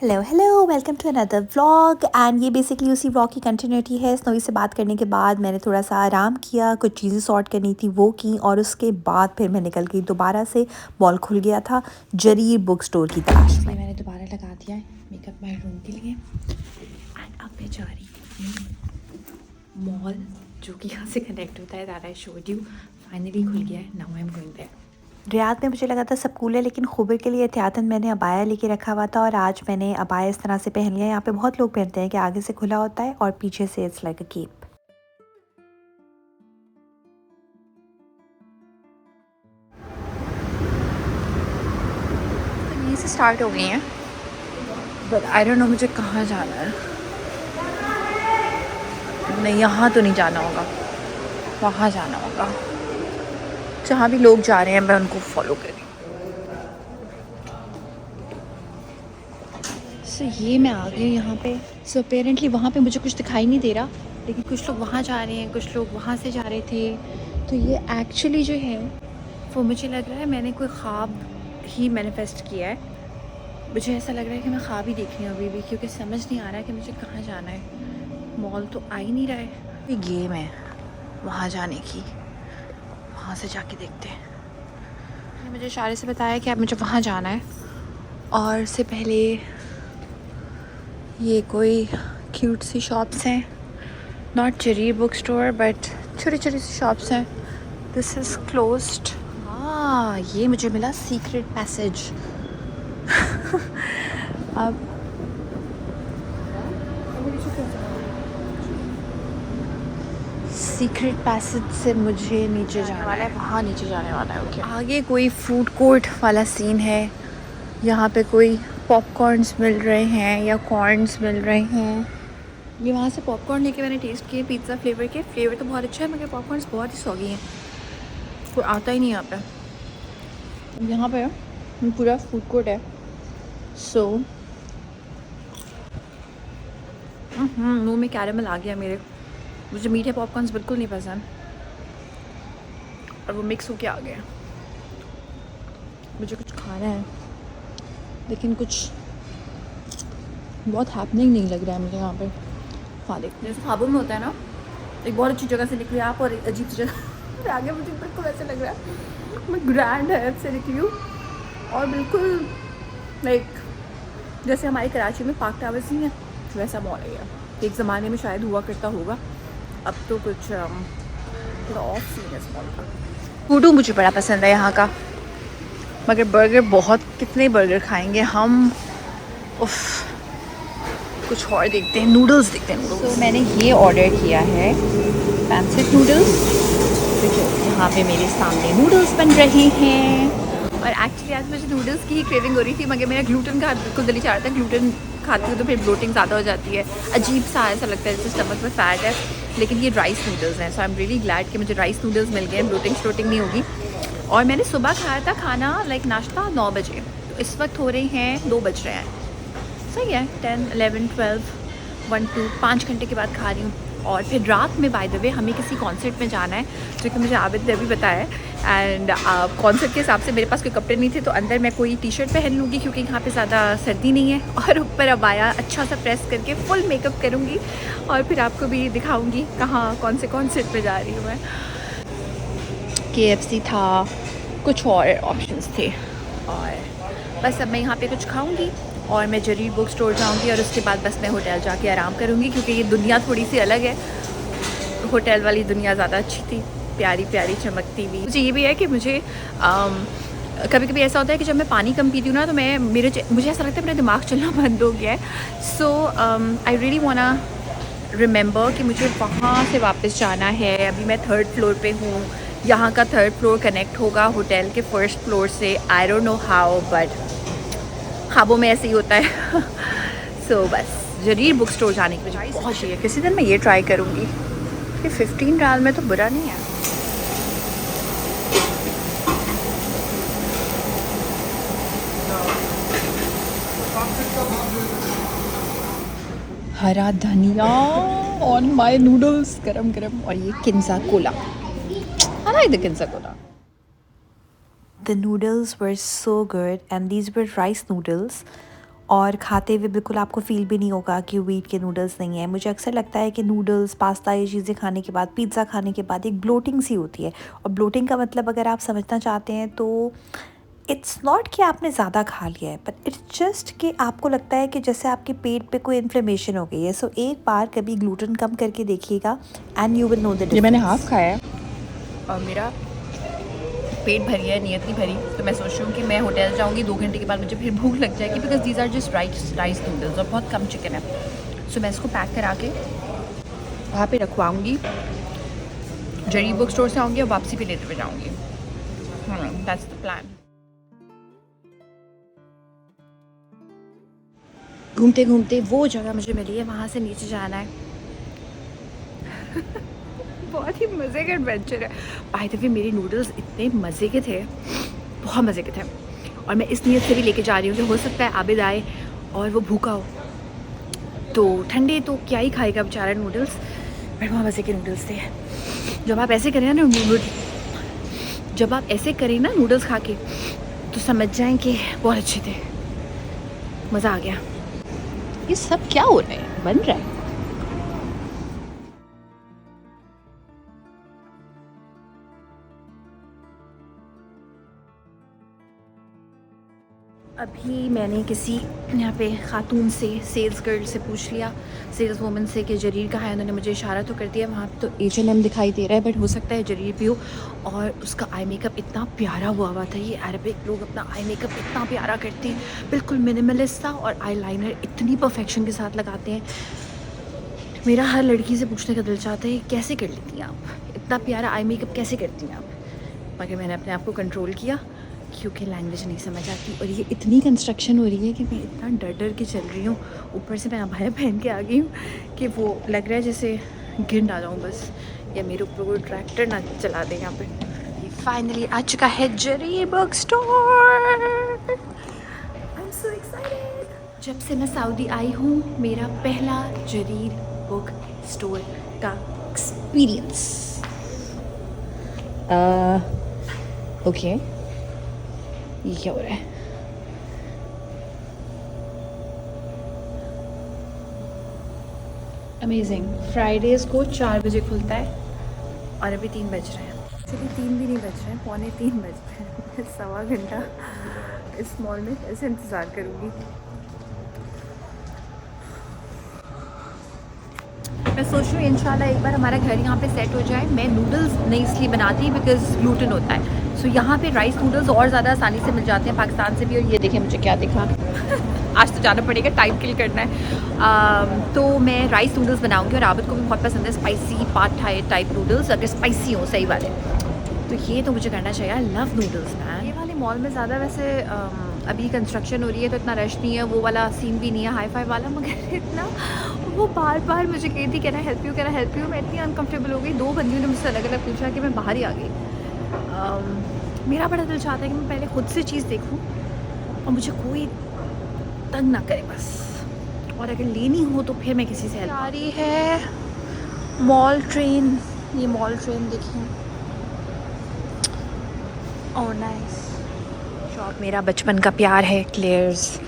Hello hello welcome to another vlog and ये basically उसी vlog की कंटिन्यूटी है। स्नोवी से बात करने के बाद मैंने थोड़ा सा आराम किया, कुछ चीज़ें सॉर्ट करनी थी वो की, और उसके बाद फिर मैं निकल गई दोबारा से। मॉल खुल गया था जरीर बुक स्टोर की तलाश में। मैंने दोबारा लगा दिया है मेकअप माय रूम के लिए एंड अब मैं जा रही हूँ मॉल, जो कि यहाँ से कनेक्ट होता है। That I showed you finally खुल गया है। Now I am going there. Riyadh में मुझे लगा था सब कूल है, लेकिन खुबर के लिए एहतियातन मैंने अबाया लेके रखा हुआ था और आज मैंने अबाया इस तरह से पहन लिया। यहाँ पे बहुत लोग पहनते हैं कि आगे से खुला होता है और पीछे से इट्स लाइक अ केप। यहीं से स्टार्ट हो गई हैं, बट आई डोंट नो मुझे कहाँ जाना है। नहीं, यहाँ तो नहीं जाना होगा, वहाँ जाना होगा। जहाँ भी लोग जा रहे हैं मैं उनको फॉलो कर रही हूँ। सो ये मैं आ गई यहाँ पे। सो अपेरेंटली वहाँ पे मुझे कुछ दिखाई नहीं दे रहा, लेकिन कुछ लोग वहाँ जा रहे हैं, कुछ लोग वहाँ से जा रहे थे। तो ये एक्चुअली जो है वो मुझे लग रहा है मैंने कोई ख्वाब ही मैनिफेस्ट किया है। मुझे ऐसा लग रहा है कि मैं ख्वाब ही देख रही हूँ अभी भी, क्योंकि समझ नहीं आ रहा है कि मुझे कहाँ जाना है। मॉल तो आ ही नहीं रहा है। ये गेम है वहाँ जाने की, वहाँ से जाके देखते हैं। मुझे इशारे से बताया कि अब मुझे वहाँ जाना है, और इससे पहले ये कोई क्यूट सी शॉप्स हैं, not Jarir book store but छोटी छोटी सी शॉप्स हैं। This is closed. हाँ, ये मुझे मिला सीक्रेट पैसेज। अब सीक्रेट पैसेज से मुझे नीचे जाने वाला है, वहाँ नीचे जाने वाला है। ओके, आगे कोई फूड कोर्ट वाला सीन है। यहाँ पे कोई पॉपकॉर्न्स मिल रहे हैं या कॉर्न्स मिल रहे हैं। ये वहाँ से पॉपकॉर्न लेके मैंने टेस्ट किए पिज़्ज़ा फ्लेवर के। फ्लेवर तो बहुत अच्छा है, मगर पॉपकॉर्न्स बहुत ही सौगी हैं, कोई आता ही नहीं यहाँ पे। यहाँ पे पूरा फूड कोर्ट है। सो मुँह में कैरेमल आ गया मेरे। मुझे मीठे पॉपकॉर्न्स बिल्कुल नहीं पसंद, और वो मिक्स होके आ गया। मुझे कुछ खाना है, लेकिन कुछ बहुत हैपनिंग नहीं लग रहा है मुझे यहाँ पे। हाँ देख, जैसे ख्वाबों में होता है ना, एक बहुत अच्छी जगह से निकली आप और एक अजीब सी जगह आगे। मुझे बिल्कुल ऐसे लग रहा है मैं ग्रैंड है से निकली हूँ, और बिल्कुल लाइक जैसे हमारे कराची में पार्क टावर्स नहीं है, वैसा मॉल है ये। एक ज़माने में शायद हुआ करता होगा, अब तो कुछ थोड़ा ऑफ सीन है इस मॉल का। फूडू मुझे बड़ा पसंद है यहाँ का, मगर बर्गर बहुत, कितने बर्गर खाएंगे हम। उफ, कुछ और देखते हैं, नूडल्स देखते हैं। नूडल्स मैंने ये ऑर्डर किया है, पैंसिक नूडल्स। यहाँ पे मेरे सामने नूडल्स बन रहे हैं, और एक्चुअली आज मुझे नूडल्स की ही क्रेविंग हो रही थी, मगर मेरा ग्लूटेन का बिल्कुल दिल चाह रहा था। ग्लूटेन खाती हूँ तो फिर ब्लोटिंग ज़्यादा हो जाती है, अजीब सा ऐसा लगता है जैसे स्टमक में फैट है। लेकिन ये राइस नूडल्स हैं, सो आई एम रियली ग्लैड कि मुझे राइस नूडल्स मिल गए, ब्लोटिंग श्लोटिंग नहीं होगी। और मैंने सुबह खाया था खाना, लाइक नाश्ता 9 बजे, तो इस वक्त हो रहे हैं 2 बज रहे हैं। सही है, 10, 11, 12, 1, 2, 5 घंटे के बाद खा रही हूँ। और फिर रात में बाय द वे हमें किसी कॉन्सर्ट में जाना है, जो कि मुझे आबिद ने अभी बताया है। एंड कॉन्सर्ट के हिसाब से मेरे पास कोई कपड़े नहीं थे, तो अंदर मैं कोई टी शर्ट पहन लूँगी, क्योंकि यहाँ पे ज़्यादा सर्दी नहीं है। और ऊपर अबाया अच्छा सा प्रेस करके फुल मेकअप करूँगी, और फिर आपको भी दिखाऊँगी कहाँ कौन से कॉन्सर्ट में जा रही हूँ मैं। KFC था, कुछ और ऑप्शंस थे, और बस अब मैं यहाँ पे कुछ खाऊंगी और मैं जरीर बुक स्टोर जाऊँगी, और उसके बाद बस मैं होटल जाके आराम करूँगी, क्योंकि ये दुनिया थोड़ी सी अलग है। होटल वाली दुनिया ज़्यादा अच्छी थी, प्यारी प्यारी चमकती हुई। मुझे ये भी है कि मुझे कभी कभी ऐसा होता है कि जब मैं पानी कम पीती हूँ ना, तो मुझे ऐसा लगता है मेरा दिमाग चलना बंद हो गया है। सो आई रियली वांना रिमेंबर कि मुझे वहाँ से वापस जाना है। अभी मैं 3rd फ्लोर पे हूँ, यहाँ का 3rd फ्लोर कनेक्ट होगा होटल के 1st फ्लोर से। आई डोंट नो हाउ, बट ख्वाबों में ऐसे ही होता है। सो बस जरीर बुक स्टोर जाने की मुझे बहुत चाहिए। किसी दिन मैं ये ट्राई करूँगी कि 15 रियाल में तो बुरा नहीं है। हरा धनिया ऑन माय नूडल्स, गरम गरम। और ये Kinza Cola, I like the Kinza Cola. The noodles were so good, and these were rice noodles. और खाते हुए बिल्कुल आपको फ़ील भी नहीं होगा कि व्हीट के नूडल्स नहीं हैं। मुझे अक्सर लगता है कि नूडल्स, पास्ता ये चीज़ें खाने के बाद, पिज़्ज़ा खाने के बाद एक ब्लोटिंग सी होती है, और ब्लोटिंग का मतलब अगर आप समझना चाहते हैं तो इट्स नॉट कि आपने ज़्यादा खा लिया है, बट इट्स जस्ट कि आपको लगता है कि जैसे आपके पेट पे कोई इन्फ्लेमेशन हो गई है। सो एक बार कभी ग्लूटेन कम करके देखिएगा and you will know the ये मैंने डिफरेंस। हाफ खाया है और मेरा पेट भरी है, नीयत नहीं भरी। तो मैं सोच रही हूँ कि मैं होटल जाऊँगी, 2 घंटे के बाद मुझे फिर भूख लग जाएगी, because these are just rice noodles और बहुत कम चिकन है। सो मैं इसको पैक करा के वहाँ पे रखवाऊँगी, जरी बुक स्टोर से आऊँगी और वापसी पे लेते हुए जाऊँगी। That's the plan. घूमते घूमते वो जगह मुझे मिली है, वहाँ से नीचे जाना है। बहुत ही मज़े का एडवेंचर है। बाय द वे मेरे नूडल्स इतने मज़े के थे, बहुत मज़े के थे, और मैं इस नीयत से भी लेके जा रही हूँ कि हो सकता है आबिद आए और वो भूखा हो, तो ठंडे तो क्या ही खाएगा बेचारा नूडल्स, बट बहुत मज़े के नूडल्स थे। जब आप ऐसे करें ना नूडल्स खा के, तो समझ जाएं कि बहुत अच्छे थे, मज़ा आ गया। ये सब क्या हो रहा है, बन रहा है? अभी मैंने किसी यहाँ पे ख़ातून से, सेल्स गर्ल से पूछ लिया, सेल्स वूमन से, कि जरीर कहाँ है। उन्होंने मुझे इशारा तो कर दिया, वहाँ तो H&M दिखाई दे रहा है, बट हो सकता है जरीर भी हो। और उसका आई मेकअप इतना प्यारा हुआ था। ये अरबिक लोग अपना आई मेकअप इतना प्यारा करते हैं, बिल्कुल मिनिमलिस्ट सा, और आई लाइनर इतनी परफेक्शन के साथ लगाते हैं। मेरा हर लड़की से पूछने का दिल चाहता है, कैसे कर लेती हैं आप, इतना प्यारा आई मेकअप कैसे करती हैं आप। मगर मैंने अपने आप को कंट्रोल किया, क्योंकि लैंग्वेज नहीं समझ आती, और ये इतनी कंस्ट्रक्शन हो रही है कि मैं इतना डर डर के चल रही हूँ। ऊपर से मैं अबाया पहन के आ गई हूँ कि वो लग रहा है जैसे गिर ना जाऊँ बस, या मेरे ऊपर कोई ट्रैक्टर ना चला दे। यहाँ पे ये फाइनली आ चुका है Jarir book store. I am so excited. जब से मैं सऊदी आई हूँ, मेरा पहला जरीर बुक स्टोर का एक्सपीरियंस। ओके, ये क्या हो रहा है? अमेजिंग। फ्राइडेज़ को 4 बजे खुलता है, और अभी 3 बज रहे हैं। एक्चुअली 3 भी नहीं बज रहे हैं, 2:45 बज रहे हैं। मैं सवा घंटा इस मॉल में ऐसे इंतज़ार करूँगी। मैं सोच रही हूँ इंशाल्लाह एक बार हमारा घर यहाँ पे सेट हो जाए। मैं नूडल्स नहीं इसलिए बनाती बिकॉज़ ग्लूटेन होता है। सो यहाँ पे राइस नूडल्स और ज़्यादा आसानी से मिल जाते हैं पाकिस्तान से भी। और ये देखिए मुझे क्या दिखा। आज तो जाना पड़ेगा, टाइम किल करना है। तो मैं राइस नूडल्स बनाऊँगी, और आबिद को भी बहुत पसंद है spicy pad Thai type noodles, अगर स्पाइसी हो सही वाले। तो ये तो मुझे करना चाहिए। I love noodles man. ये वाले मॉल में ज़्यादा वैसे अभी कंस्ट्रक्शन हो रही है, तो इतना रश नहीं है, वो वाला सीन भी नहीं है हाई फाई वाला। मगर इतना वो बार बार मुझे कहती थी can I help you, can I help you. मैं इतनी अनकंफर्टेबल हो गई, 2 बंदियों ने मुझसे अलग अलग पूछा कि मैं बाहर ही आ गई। मेरा बड़ा दिल चाहता है कि मैं पहले खुद से चीज़ देखूं और मुझे कोई तंग ना करे बस, और अगर लेनी हो तो फिर मैं किसी से हेल्प। आ रही है मॉल ट्रेन, ये मॉल ट्रेन देखिए। Oh nice. शॉप मेरा बचपन का प्यार है, क्लेयर्स।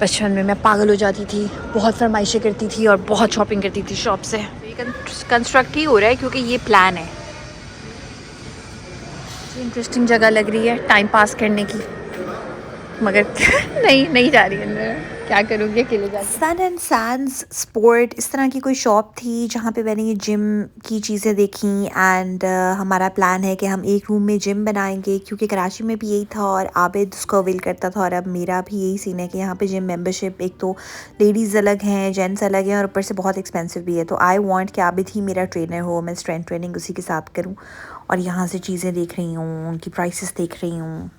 बचपन में मैं पागल हो जाती थी, बहुत फरमाइशें करती थी और बहुत शॉपिंग करती थी शॉप से। कंस्ट्रक्ट ही हो रहा है क्योंकि ये प्लान है। इंटरेस्टिंग जगह लग रही है टाइम पास करने की, मगर नहीं जा रही अंदर, क्या करूँगी अकेले जाके। सन एंड सैंड्स स्पोर्ट इस तरह की कोई शॉप थी जहाँ पे मैंने ये जिम की चीज़ें देखी। एंड हमारा प्लान है कि हम एक रूम में जिम बनाएंगे, क्योंकि कराची में भी यही था और आबिद उसको अवेल करता था, और अब मेरा भी यही सीन है कि यहाँ पे जिम मेंबरशिप, एक तो लेडीज़ अलग हैं, जेंट्स अलग हैं, और ऊपर से बहुत एक्सपेंसिव भी है। तो आई वांट कि आबिद ही मेरा ट्रेनर हो, मैं स्ट्रेंथ ट्रेनिंग उसी के साथ करूँ, और यहाँ से चीज़ें देख रही हूँ, उनकी प्राइसेस देख रही हूँ।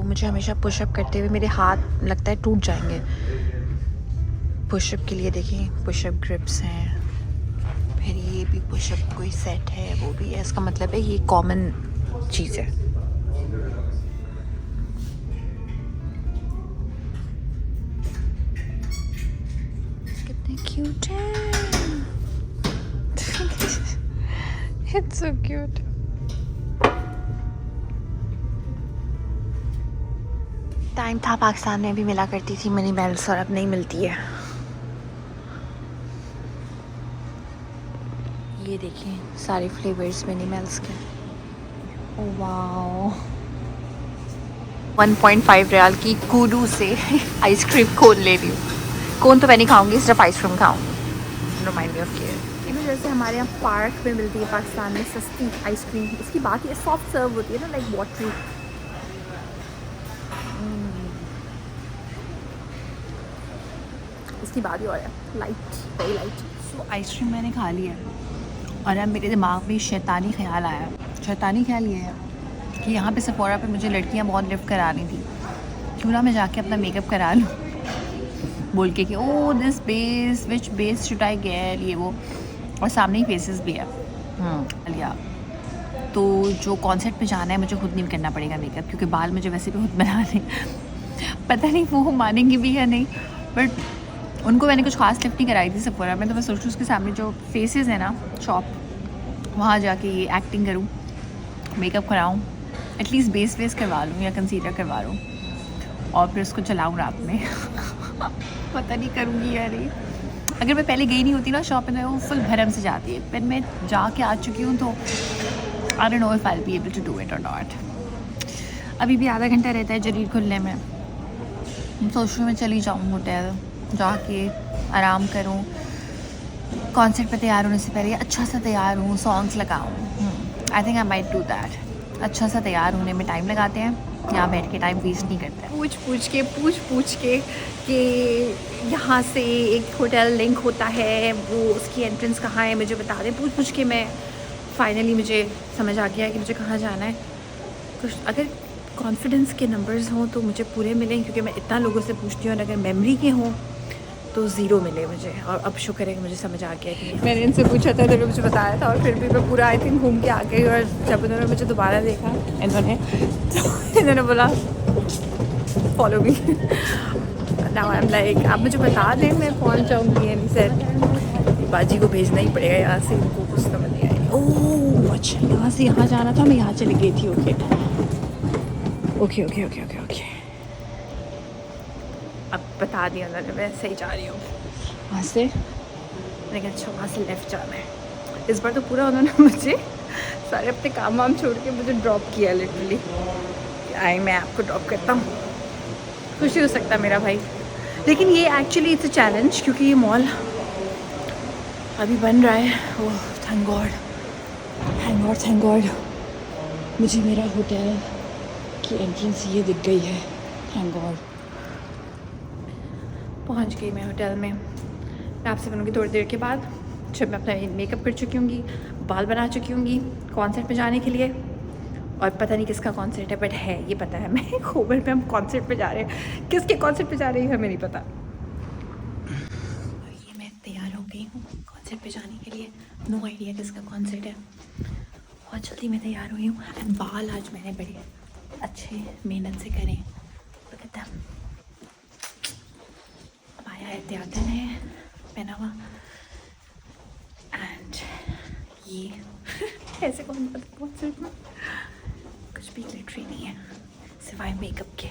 मुझे हमेशा पुशअप करते हुए मेरे हाथ लगता है टूट जाएंगे। पुशअप के लिए देखिए, पुशअप ग्रिप्स हैं, फिर ये भी पुशअप कोई सेट है, वो भी है। इसका मतलब है ये कॉमन चीज़ है। कितने क्यूट है। It's so cute. टाइम था पाकिस्तान में भी मिला करती थी मिनी मेल्स और अब नहीं मिलती है। ये देखिए सारे फ्लेवर्स मिनी मेल्स के। Oh wow. 1.5 रियाल की कूडू से आइसक्रीम कोन ले रही हूँ। कोन तो मैं नहीं खाऊंगी, सिर्फ आइसक्रीम खाऊंगी। Remind me of care. इसी वजह से हमारे यहाँ पार्क में मिलती है पाकिस्तान में सस्ती आइसक्रीम। इसकी बात ये सॉफ्ट सर्व होती है ना, लाइक वाटरी। इसकी बात ही और है, लाइट, वेरी लाइट। सो आइसक्रीम मैंने खा ली है और अब मेरे दिमाग में शैतानी ख्याल आया। शैतानी ख्याल ये है कि यहाँ पे सेफोरा पे मुझे लड़कियाँ बहुत लिफ्ट करा रही थी, क्यों ना मैं जाके अपना मेकअप करा लूँ बोल के कि oh this base, which base should I get, ये वो। और सामने ही फेसेस भी है लिया। तो जो कॉन्सर्ट पे जाना है मुझे खुद नहीं करना पड़ेगा मेकअप, क्योंकि बाल मुझे वैसे भी खुद बनाने पता नहीं वो मानेंगी भी या नहीं, बट उनको मैंने कुछ खास लिफ्ट नहीं कराई थी सेफोरा में। तो मैं सोच रही हूँ उसके सामने जो फेसेस है ना शॉप, वहाँ जाके ये एक्टिंग करूँ, मेकअप कराऊँ, एटलीस्ट बेस वेस करवा लूँ या कंसीलर करवा लूँ और फिर उसको चलाऊँ रात में पता नहीं करूँगी या नहीं। अगर मैं पहले गई नहीं होती ना शॉप में, वो फुल भरम से जाती है। फिर मैं जाके आ चुकी हूँ तो I don't know if I will be able to do it और नॉट। अभी भी आधा घंटा रहता है जरीर खुलने में। सोच रही हूँ मैं चली जाऊँ होटल, जाके आराम करूँ, कॉन्सर्ट पे तैयार होने से पहले अच्छा सा तैयार हूँ, सॉन्ग्स लगाऊँ। I think I might do that. अच्छा सा तैयार होने में टाइम लगाते हैं, यहाँ बैठ के टाइम वेस्ट नहीं करते हैं। पूछ के कि यहाँ से एक होटल लिंक होता है, वो उसकी एंट्रेंस कहाँ है मुझे बता दें। पूछ के मैं फाइनली मुझे समझ आ गया कि मुझे कहाँ जाना है। कुछ अगर कॉन्फिडेंस के नंबर्स हों तो मुझे पूरे मिलें, क्योंकि मैं इतना लोगों से पूछती हूँ, और अगर मेमोरी के हों तो ज़ीरो मिले मुझे। और अब शुक्र है कि मुझे समझ आ गया कि मैंने इनसे पूछा था, तो मुझे बताया था, और फिर भी मैं पूरा आई थिंक घूम के आ गई। और जब उन्होंने मुझे दोबारा देखा इन्होंने बोला follow me. Now I am like आप मुझे बता दें मैं पहुँच जाऊँगी। एंड सर बाजी को भेजना ही पड़ेगा यहाँ से, इनको कुछ समझ नहीं आई। ओह अच्छा, यहाँ से यहाँ जाना था, मैं यहाँ चली गई थी। ओके अब बता दिया उन्होंने, मैं सही जा रही हूँ वहाँ से। मैंने कहा अच्छा वहाँ से लेफ़्ट जाना है। इस बार तो पूरा उन्होंने मुझे सारे अपने काम वाम छोड़ के मुझे ड्रॉप किया लिटरली। आई मैं आपको ड्रॉप करता हूँ, खुशी हो सकता है मेरा भाई। लेकिन ये एक्चुअली इट्स अ चैलेंज, क्योंकि ये मॉल अभी बन रहा है। ओह थैंक गॉड मुझे मेरा होटल की एंट्रेंस ये दिख गई है। थैंक गॉड पहुंच गई मैं होटल में। मैं आपसे मिलूँगी थोड़ी देर के बाद, जब मैं अपना मेकअप कर चुकी होंगी, बाल बना चुकी होंगी कॉन्सर्ट पे जाने के लिए। और पता नहीं किसका कॉन्सर्ट है, बट है ये पता है मैं खोबर पे हम कॉन्सर्ट पे जा रहे हैं। किसके कॉन्सर्ट पे जा रही है हमें नहीं पता। ये मैं तैयार हो गई हूँ कॉन्सर्ट पे जाने के लिए। नो आइडिया किसका कॉन्सर्ट है। बहुत जल्दी मैं तैयार हुई हूँ। एंड बाल आज मैंने बड़े अच्छे मेहनत से करें। आया एहतियातन है पहना हुआ। एंड ये ऐसे कौन पता कॉन्सर्ट में कुछ भी ग्लिटरी नहीं है सिवाय मेकअप के।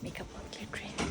मेकअप बहुत ग्लिटरी है।